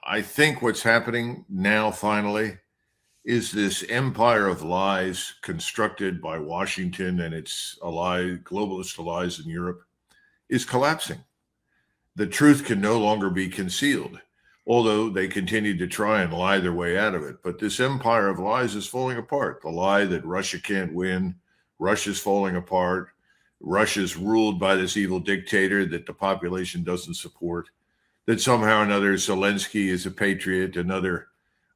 I think what's happening now, finally, is this empire of lies constructed by Washington and its globalist allies in Europe is collapsing. The truth can no longer be concealed, although they continue to try and lie their way out of it. But this empire of lies is falling apart. The lie that Russia can't win, Russia's falling apart, Russia's ruled by this evil dictator that the population doesn't support, that somehow or another Zelensky is a patriot, another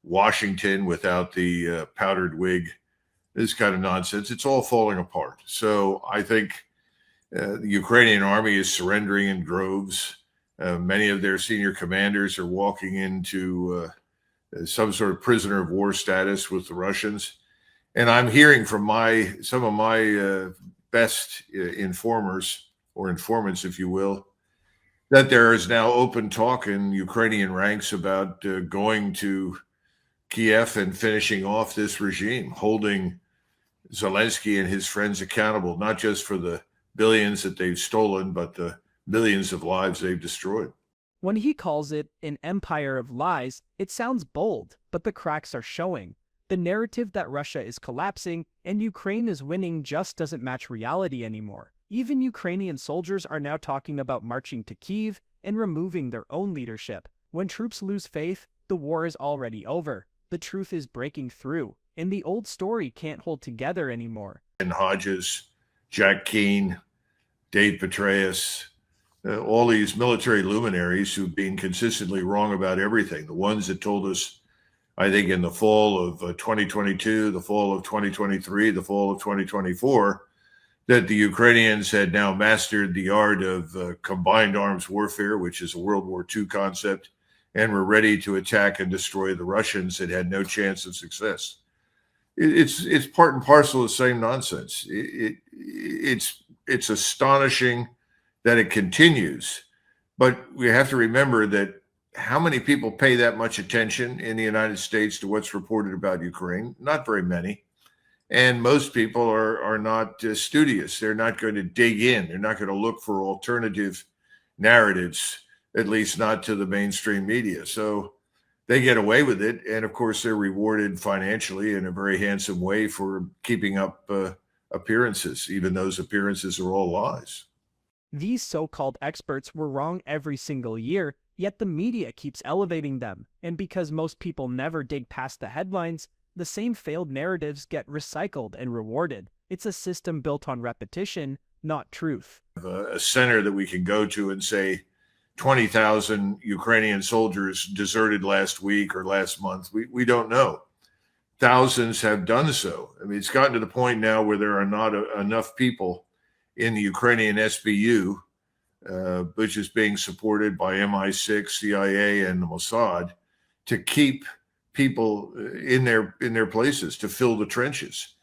Washington without the powdered wig, this kind of nonsense. It's all falling apart. So I think the Ukrainian army is surrendering in droves. Many of their senior commanders are walking into some sort of prisoner of war status with the Russians. And I'm hearing from some of my best informers, or informants, if you will, that there is now open talk in Ukrainian ranks about going to Kiev and finishing off this regime, holding Zelensky and his friends accountable, not just for the billions that they've stolen, but the millions of lives they've destroyed. When he calls it an empire of lies, it sounds bold, but the cracks are showing. The narrative that Russia is collapsing and Ukraine is winning just doesn't match reality anymore. Even Ukrainian soldiers are now talking about marching to Kyiv and removing their own leadership. When troops lose faith, the war is already over. The truth is breaking through, and the old story can't hold together anymore. And Hodges, Jack Keane, Dave Petraeus, all these military luminaries who've been consistently wrong about everything. The ones that told us, I think, in the fall of 2022, the fall of 2023, the fall of 2024, that the Ukrainians had now mastered the art of combined arms warfare, which is a World War II concept, and were ready to attack and destroy the Russians that had no chance of success. It's part and parcel of the same nonsense. It's astonishing that it continues, but we have to remember that how many people pay that much attention in the United States to what's reported about Ukraine? Not very many. And most people are not studious. They're not going to dig in. They're not going to look for alternative narratives, at least not to the mainstream media. So they get away with it. And of course, they're rewarded financially in a very handsome way for keeping up appearances. Even those appearances are all lies. These so-called experts were wrong every single year, yet the media keeps elevating them. And because most people never dig past the headlines, the same failed narratives get recycled and rewarded. It's a system built on repetition, not truth. A center that we can go to and say 20,000 Ukrainian soldiers deserted last week or last month. We don't know. Thousands have done so. I mean, it's gotten to the point now where there are not enough people in the Ukrainian SBU, which is being supported by MI6, CIA, and the Mossad, to keep people in their places, to fill the trenches.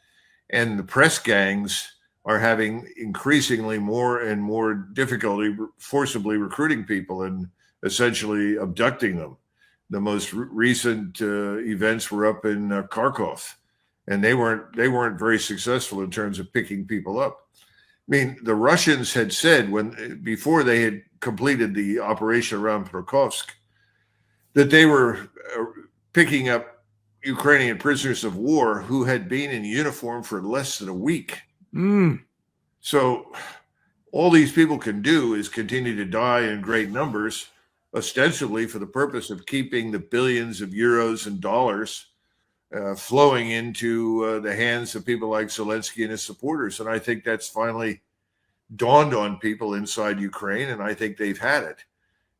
And the press gangs are having increasingly more and more difficulty forcibly recruiting people and essentially abducting them. The most recent events were up in Kharkov, and they weren't very successful in terms of picking people up. I mean, the Russians had said before they had completed the operation around Pokrovsk that they were picking up Ukrainian prisoners of war who had been in uniform for less than a week. So all these people can do is continue to die in great numbers, ostensibly for the purpose of keeping the billions of euros and dollars flowing into the hands of people like Zelensky and his supporters. And I think that's finally dawned on people inside Ukraine, and I think they've had it.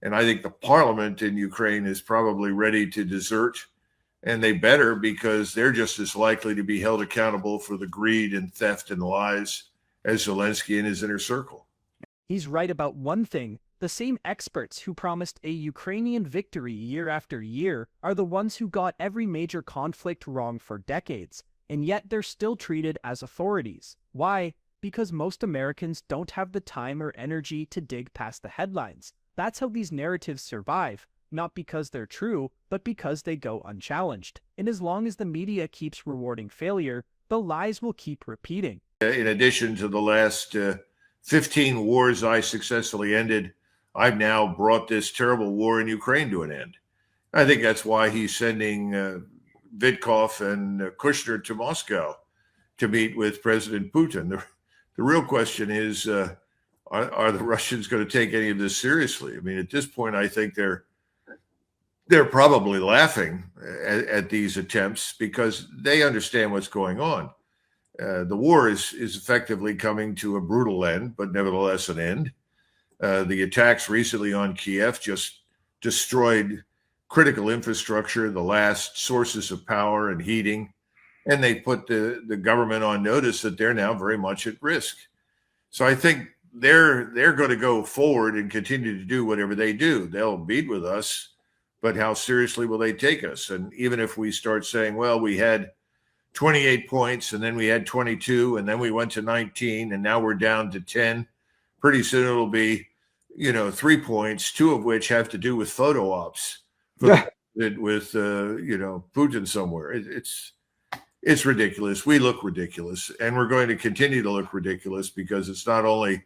And I think the parliament in Ukraine is probably ready to desert, and they better, because they're just as likely to be held accountable for the greed and theft and lies as Zelensky and his inner circle. He's right about one thing. The same experts who promised a Ukrainian victory year after year are the ones who got every major conflict wrong for decades, and yet they're still treated as authorities. Why? Because most Americans don't have the time or energy to dig past the headlines. That's how these narratives survive, not because they're true, but because they go unchallenged. And as long as the media keeps rewarding failure, the lies will keep repeating. In addition to the last 15 wars I successfully ended, I've now brought this terrible war in Ukraine to an end. I think that's why he's sending Vitkov and Kushner to Moscow to meet with President Putin. The real question is, are the Russians going to take any of this seriously? I mean, at this point, I think they're probably laughing at these attempts because they understand what's going on. The war is effectively coming to a brutal end, but nevertheless an end. The attacks recently on Kiev just destroyed critical infrastructure, the last sources of power and heating, and they put the government on notice that they're now very much at risk. So I think they're going to go forward and continue to do whatever they do. They'll meet with us, but how seriously will they take us? And even if we start saying, well, we had 28 points and then we had 22 and then we went to 19 and now we're down to 10, pretty soon it'll be, 3 points, 2 of which have to do with photo ops with Putin somewhere. It's ridiculous. We look ridiculous, and we're going to continue to look ridiculous because it's not only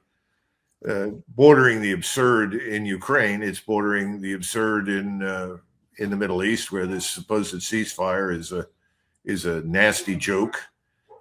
bordering the absurd in Ukraine, it's bordering the absurd in the Middle East, where this supposed ceasefire is a nasty joke,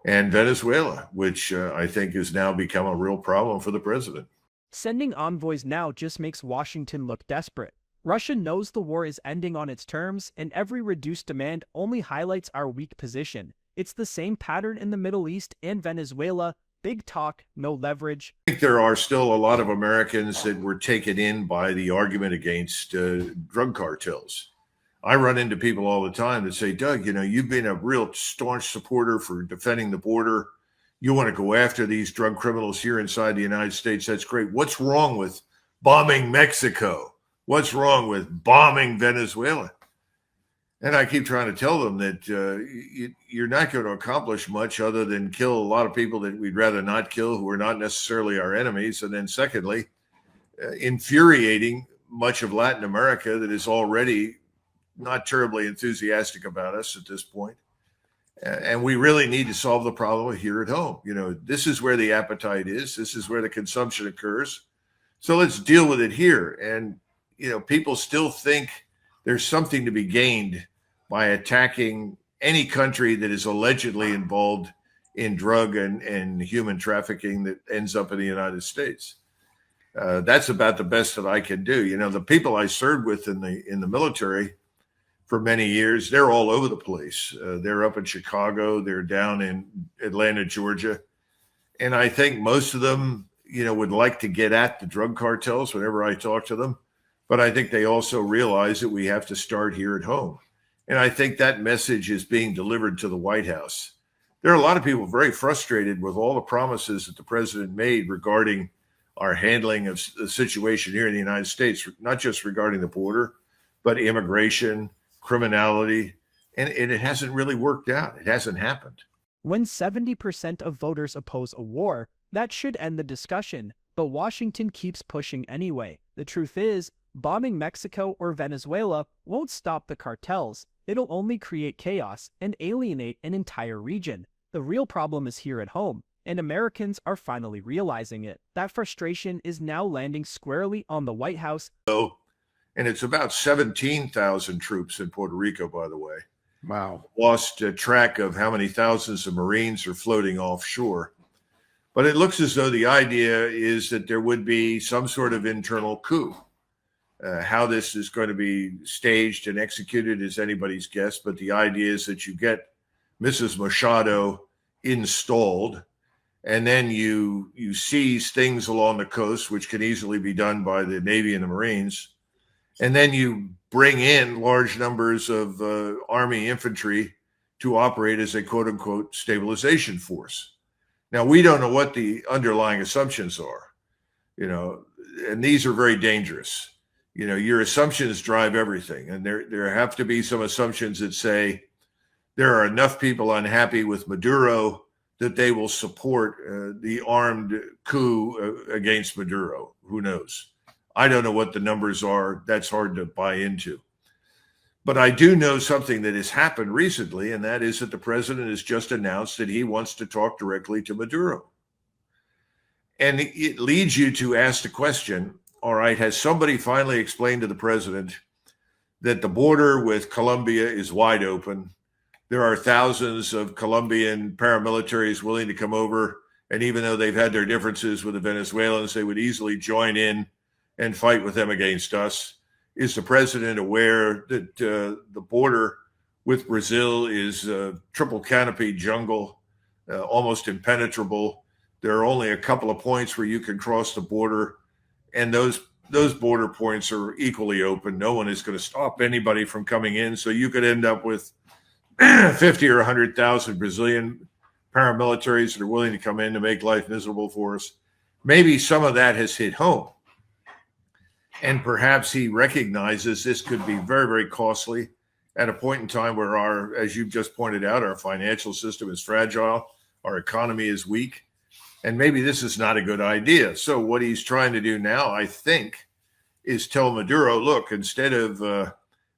and Venezuela, which I think has now become a real problem for the president. Sending envoys now just makes Washington look desperate. Russia knows the war is ending on its terms, and every reduced demand only highlights our weak position. It's the same pattern in the Middle East and Venezuela. Big talk, no leverage. I think there are still a lot of Americans that were taken in by the argument against drug cartels. I run into people all the time that say, Doug, you've been a real staunch supporter for defending the border. You want to go after these drug criminals here inside the United States. That's great. What's wrong with bombing Mexico? What's wrong with bombing Venezuela? And I keep trying to tell them that you're not going to accomplish much other than kill a lot of people that we'd rather not kill, who are not necessarily our enemies. And then secondly, infuriating much of Latin America that is already not terribly enthusiastic about us at this point. And we really need to solve the problem here at home. This is where the appetite is. This is where the consumption occurs. So let's deal with it here. And, people still think there's something to be gained by attacking any country that is allegedly involved in drug and human trafficking that ends up in the United States. That's about the best that I can do. The people I served with in the military for many years, they're all over the place. They're up in Chicago. They're down in Atlanta, Georgia. And I think most of them, would like to get at the drug cartels whenever I talk to them. But I think they also realize that we have to start here at home. And I think that message is being delivered to the White House. There are a lot of people very frustrated with all the promises that the president made regarding our handling of the situation here in the United States, not just regarding the border, but immigration, criminality, and it hasn't really worked out. It hasn't happened. When 70% of voters oppose a war, that should end the discussion, but Washington keeps pushing anyway. The truth is, bombing Mexico or Venezuela won't stop the cartels. It'll only create chaos and alienate an entire region. The real problem is here at home, and Americans are finally realizing it. That frustration is now landing squarely on the White House. And it's about 17,000 troops in Puerto Rico, by the way. Wow. Lost track of how many thousands of Marines are floating offshore. But it looks as though the idea is that there would be some sort of internal coup. How this is going to be staged and executed is anybody's guess, but the idea is that you get Mrs. Machado installed, and then you seize things along the coast, which can easily be done by the Navy and the Marines. And then you bring in large numbers of Army infantry to operate as a quote unquote stabilization force. Now, we don't know what the underlying assumptions are, and these are very dangerous. Your assumptions drive everything. And there have to be some assumptions that say there are enough people unhappy with Maduro that they will support the armed coup against Maduro. Who knows? I don't know what the numbers are. That's hard to buy into. But I do know something that has happened recently, and that is that the president has just announced that he wants to talk directly to Maduro. And it leads you to ask the question, all right, has somebody finally explained to the president that the border with Colombia is wide open. There are thousands of Colombian paramilitaries willing to come over. And even though they've had their differences with the Venezuelans, they would easily join in and fight with them against us. Is the president aware that the border with Brazil is a triple canopy jungle, almost impenetrable? There are only a couple of points where you can cross the border, and those border points are equally open. No one is going to stop anybody from coming in. So you could end up with 50 or 100,000 Brazilian paramilitaries that are willing to come in to make life miserable for us. Maybe some of that has hit home. And perhaps he recognizes this could be very, very costly at a point in time where our, as you've just pointed out, our financial system is fragile, our economy is weak, and maybe this is not a good idea. So what he's trying to do now, I think, is tell Maduro, look, instead of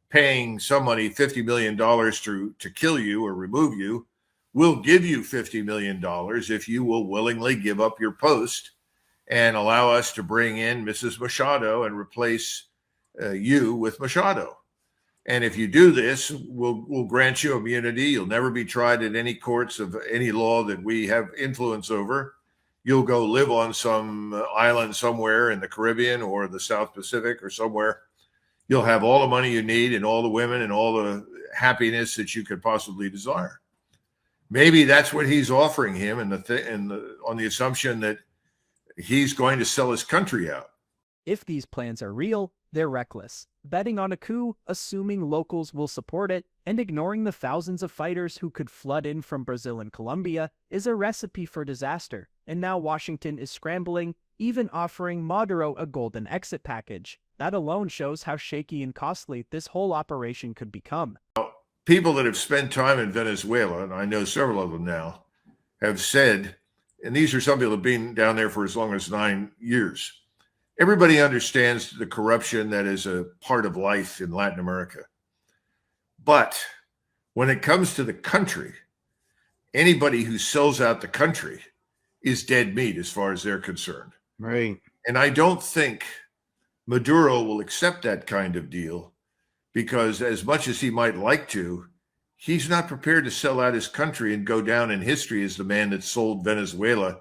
paying somebody $50 million to kill you or remove you, we'll give you $50 million if you will willingly give up your post and allow us to bring in Mrs. Machado and replace you with Machado. And if you do this, we'll grant you immunity. You'll never be tried in any courts of any law that we have influence over. You'll go live on some island somewhere in the Caribbean or the South Pacific or somewhere. You'll have all the money you need and all the women and all the happiness that you could possibly desire. Maybe that's what he's offering him, on the assumption that he's going to sell his country out. If these plans are real, they're reckless. Betting on a coup, assuming locals will support it, and ignoring the thousands of fighters who could flood in from Brazil and Colombia is a recipe for disaster. And now Washington is scrambling, even offering Maduro a golden exit package. That alone shows how shaky and costly this whole operation could become. People that have spent time in Venezuela, and I know several of them now, have said, and these are some people who have been down there for as long as 9 years, everybody understands the corruption that is a part of life in Latin America. But when it comes to the country, anybody who sells out the country is dead meat as far as they're concerned. Right. And I don't think Maduro will accept that kind of deal, because as much as he might like to, he's not prepared to sell out his country and go down in history as the man that sold Venezuela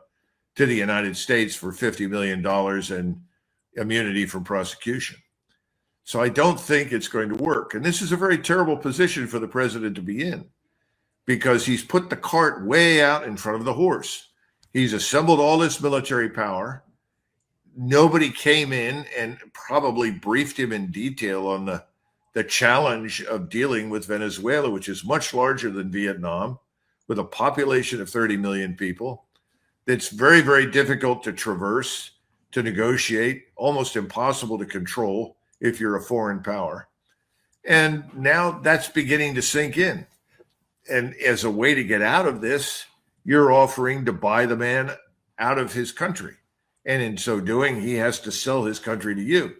to the United States for $50 million and immunity from prosecution. So I don't think it's going to work. And this is a very terrible position for the president to be in, because he's put the cart way out in front of the horse. He's assembled all this military power. Nobody came in and probably briefed him in detail on the challenge of dealing with Venezuela, which is much larger than Vietnam, with a population of 30 million people. It's very, very difficult to traverse, to negotiate, almost impossible to control if you're a foreign power. And now that's beginning to sink in. And as a way to get out of this, you're offering to buy the man out of his country. And in so doing, he has to sell his country to you.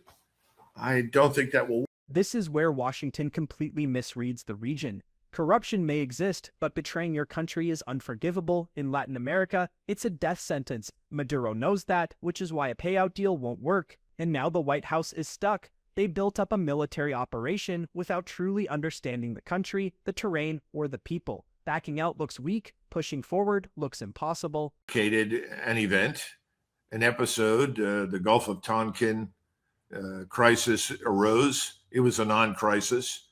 I don't think that will work. This is where Washington completely misreads the region. Corruption may exist, but betraying your country is unforgivable. In Latin America, it's a death sentence. Maduro knows that, which is why a payout deal won't work. And now the White House is stuck. They built up a military operation without truly understanding the country, the terrain, or the people. Backing out looks weak. Pushing forward looks impossible. An event, an episode, the Gulf of Tonkin crisis arose. It was a non-crisis.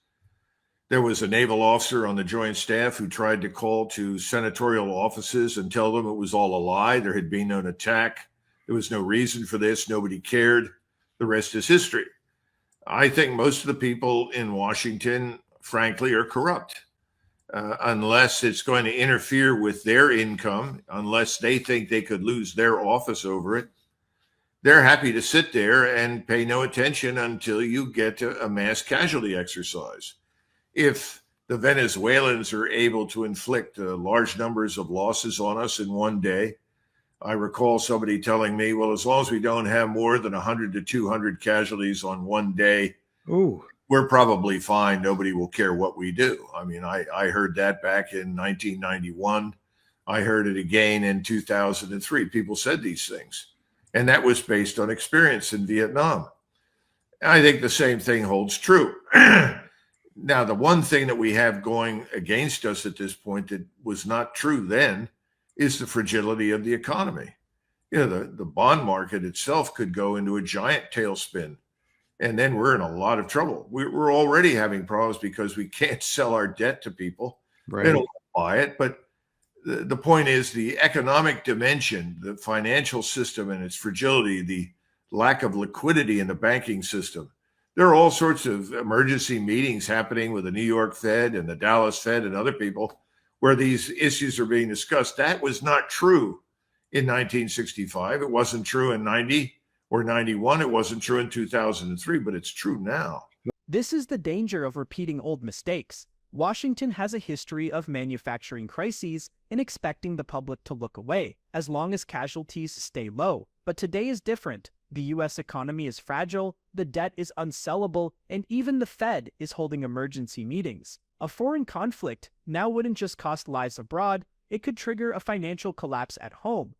There was a naval officer on the Joint Staff who tried to call to senatorial offices and tell them it was all a lie. There had been no attack. There was no reason for this. Nobody cared. The rest is history. I think most of the people in Washington, frankly, are corrupt. Unless it's going to interfere with their income, unless they think they could lose their office over it, they're happy to sit there and pay no attention until you get to a mass casualty exercise. If the Venezuelans are able to inflict large numbers of losses on us in one day, I recall somebody telling me, well, as long as we don't have more than 100 to 200 casualties on one day, we're probably fine. Nobody will care what we do. I mean, I heard that back in 1991. I heard it again in 2003. People said these things. And that was based on experience in Vietnam. I think the same thing holds true. Now, the one thing that we have going against us at this point that was not true then is the fragility of the economy. The bond market itself could go into a giant tailspin, and then we're in a lot of trouble. We're already having problems because we can't sell our debt to people. They Right. don't buy it. But the point is the economic dimension, the financial system and its fragility, the lack of liquidity in the banking system. There are all sorts of emergency meetings happening with the New York Fed and the Dallas Fed and other people where these issues are being discussed. That was not true in 1965. It wasn't true in 90 or 91. It wasn't true in 2003, but it's true now. This is the danger of repeating old mistakes. Washington has a history of manufacturing crises and expecting the public to look away, as long as casualties stay low. But today is different. The US economy is fragile, the debt is unsellable, and even the Fed is holding emergency meetings. A foreign conflict now wouldn't just cost lives abroad, it could trigger a financial collapse at home.